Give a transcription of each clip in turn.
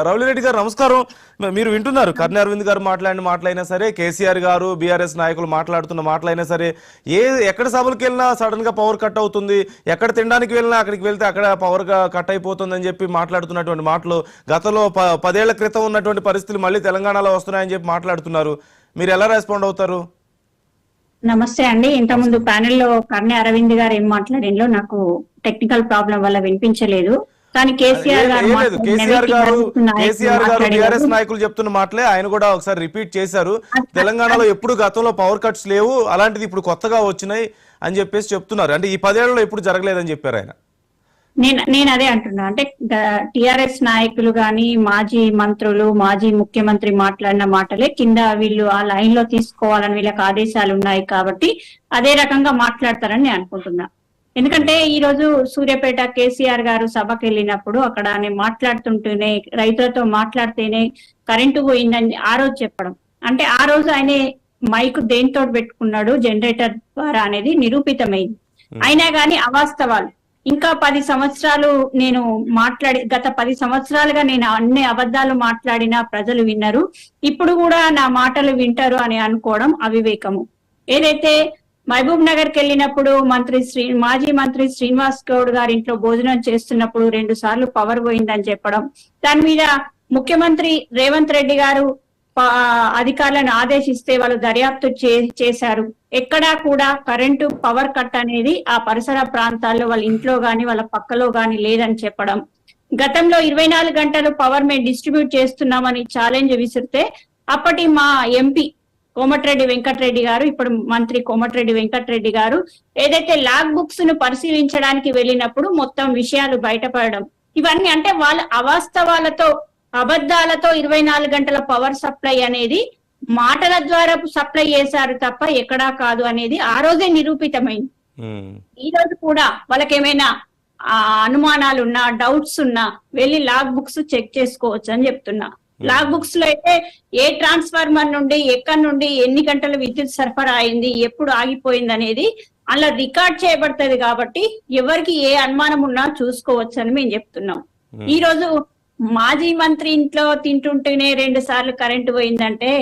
రౌలిరెడ్డి గారు నమస్కారం. మీరు వింటున్నారు కర్ణి అరవింద్ గారు మాట్లాడినా సరే, కేసీఆర్ గారు బీఆర్ఎస్ నాయకులు మాట్లాడుతున్న మాటలైనా సరే, ఎక్కడ సభలకు వెళ్ళినా సడన్ గా పవర్ కట్ అవుతుంది, ఎక్కడ తినడానికి వెళ్ళినా అక్కడికి వెళ్తే అక్కడ పవర్ కట్ అయిపోతుంది అని చెప్పి మాట్లాడుతున్నటువంటి మాటలు గతంలో 10 ఏళ్ల క్రితం ఉన్నటువంటి పరిస్థితులు మళ్ళీ తెలంగాణలో వస్తున్నాయని చెప్పి మాట్లాడుతున్నారు. మీరు ఎలా రెస్పాండ్ అవుతారు? నమస్తే అండి. ఇంతకుముందు ప్యానెల్లో కర్ణి అరవింద్ గారు ఏం మాట్లాడిందో నాకు టెక్నికల్ ప్రాబ్లం వల్ల వినిపించలేదు. కానీ కేసీఆర్ గారు బీఆర్ఎస్ నాయకులు చెప్తున్న మాటలే ఆయన కూడా ఒకసారి రిపీట్ చేశారు. తెలంగాణలో ఎప్పుడు గతంలో పవర్ కట్స్ లేవు, అలాంటిది ఇప్పుడు కొత్తగా వచ్చినాయి అని చెప్పేసి చెప్తున్నారు. అంటే ఈ 10 ఏళ్లలో ఎప్పుడు జరగలేదని చెప్పారు ఆయన. నేను అదే అంటున్నా. అంటే టిఆర్ఎస్ నాయకులు గాని, మాజీ మంత్రులు, మాజీ ముఖ్యమంత్రి మాట్లాడిన మాటలే కింద వీళ్ళు ఆ లైన్ లో తీసుకోవాలని వీళ్ళకి ఆదేశాలు ఉన్నాయి కాబట్టి అదే రకంగా మాట్లాడతారని నేను అనుకుంటున్నా. ఎందుకంటే ఈ రోజు సూర్యాపేట కేసీఆర్ గారు సభకి వెళ్ళినప్పుడు అక్కడ ఆయన మాట్లాడుతుంటేనే, రైతులతో మాట్లాడితేనే కరెంటు పోయిందని ఆ రోజు చెప్పడం, అంటే ఆ రోజు ఆయన మైక్ దేనితో పెట్టుకున్నాడు, జనరేటర్ ద్వారా అనేది నిరూపితమైంది. అయినా కానీ అవాస్తవాలు ఇంకా 10 సంవత్సరాలు నేను గత 10 సంవత్సరాలుగా నేను అన్ని అబద్ధాలు మాట్లాడినా ప్రజలు విన్నారు, ఇప్పుడు కూడా నా మాటలు వింటారు అని అనుకోవడం అవివేకము. ఏదైతే మహబూబ్ నగర్ కి వెళ్ళినప్పుడు మాజీ మంత్రి శ్రీనివాస్ గౌడ్ గారి ఇంట్లో భోజనం చేస్తున్నప్పుడు 2 సార్లు పవర్ పోయిందని చెప్పడం, దాని మీద ముఖ్యమంత్రి రేవంత్ రెడ్డి గారు అధికారులను ఆదేశిస్తే వాళ్ళు దర్యాప్తు చేశారు. ఎక్కడా కూడా కరెంటు పవర్ కట్ అనేది ఆ పరిసర ప్రాంతాల్లో వాళ్ళ ఇంట్లో గాని వాళ్ళ పక్కలో గాని లేదని చెప్పడం, గతంలో 24 గంటలు పవర్ మేము డిస్ట్రిబ్యూట్ చేస్తున్నామని ఛాలెంజ్ విసిరితే అప్పటి మా ఎంపీ కోమటిరెడ్డి వెంకటరెడ్డి గారు, ఇప్పుడు మంత్రి కోమటిరెడ్డి వెంకటరెడ్డి గారు ఏదైతే లాగ్ బుక్స్ ను పరిశీలించడానికి వెళ్ళినప్పుడు మొత్తం విషయాలు బయటపడడం, ఇవన్నీ అంటే వాళ్ళ అవాస్తవాలతో అబద్ధాలతో 24 గంటల పవర్ సప్లై అనేది మాటల ద్వారా సప్లై చేశారు తప్ప ఎక్కడా కాదు అనేది ఆ రోజే నిరూపితమైంది. ఈ రోజు కూడా వాళ్ళకేమైనా అనుమానాలు ఉన్నా, డౌట్స్ ఉన్నా వెళ్ళి లాగ్ బుక్స్ చెక్ చేసుకోవచ్చు అని చెప్తున్నా. లాగ్ బుక్స్ లో అయితే ఏ ట్రాన్స్ఫార్మర్ నుండి ఎక్కడి నుండి ఎన్ని గంటల విద్యుత్ సరఫరా అయింది, ఎప్పుడు ఆగిపోయింది అనేది అలా రికార్డ్ చేయబడుతుంది. కాబట్టి ఎవరికి ఏ అనుమానం ఉన్నా చూసుకోవచ్చు అని మేము చెప్తున్నాం. ఈ రోజు మాజీ మంత్రి ఇంట్లో తింటుంటేనే 2 సార్లు కరెంటు పోయిందంటే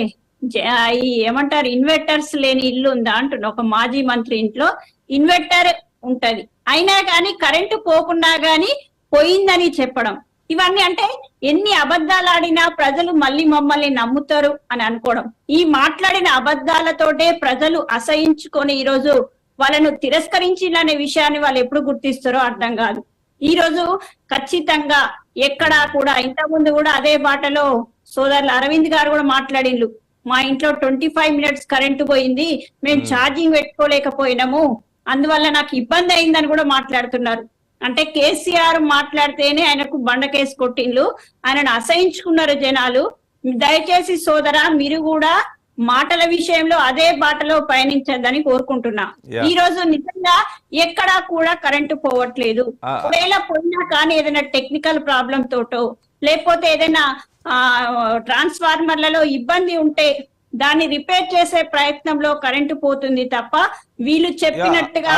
ఏమంటారు, ఇన్వర్టర్స్ లేని ఇల్లు ఉందా అంటున్నా. ఒక మాజీ మంత్రి ఇంట్లో ఇన్వర్టర్ ఉంటది, అయినా కానీ కరెంటు పోకుండా గాని పోయిందని చెప్పడం, ఇవన్నీ అంటే ఎన్ని అబద్ధాలు ఆడినా ప్రజలు మళ్ళీ మమ్మల్ని నమ్ముతారు అని అనుకోవడం, ఈ మాట్లాడిన అబద్ధాలతోటే ప్రజలు అసహించుకొని ఈ రోజు వాళ్ళను తిరస్కరించిందనే విషయాన్ని వాళ్ళు ఎప్పుడు గుర్తిస్తారో అర్థం కాదు. ఈ రోజు ఖచ్చితంగా ఎక్కడా కూడా ఇంతకుముందు కూడా అదే బాటలో సోదరులు అరవింద్ గారు కూడా మాట్లాడిండ్రు, మా ఇంట్లో 25 మినిట్స్ కరెంటు పోయింది, మేము ఛార్జింగ్ పెట్టుకోలేకపోయినాము, అందువల్ల నాకు ఇబ్బంది అయిందని కూడా మాట్లాడుతున్నారు. అంటే కేసీఆర్ మాట్లాడితేనే ఆయనకు బండకేసి కొట్టిండ్లు, ఆయనను అసహించుకున్నారు జనాలు. దయచేసి సోదరా మీరు కూడా మాటల విషయంలో అదే బాటలో పయనించద్దని కోరుకుంటున్నా. ఈ రోజు నిజంగా ఎక్కడా కూడా కరెంటు పోవట్లేదు. ఒకవేళ పోయినా కానీ ఏదైనా టెక్నికల్ ప్రాబ్లం తోటో లేకపోతే ఏదైనా ట్రాన్స్ఫార్మర్లలో ఇబ్బంది ఉంటే దాన్ని రిపేర్ చేసే ప్రయత్నంలో కరెంటు పోతుంది తప్ప వీళ్ళు చెప్పినట్టుగా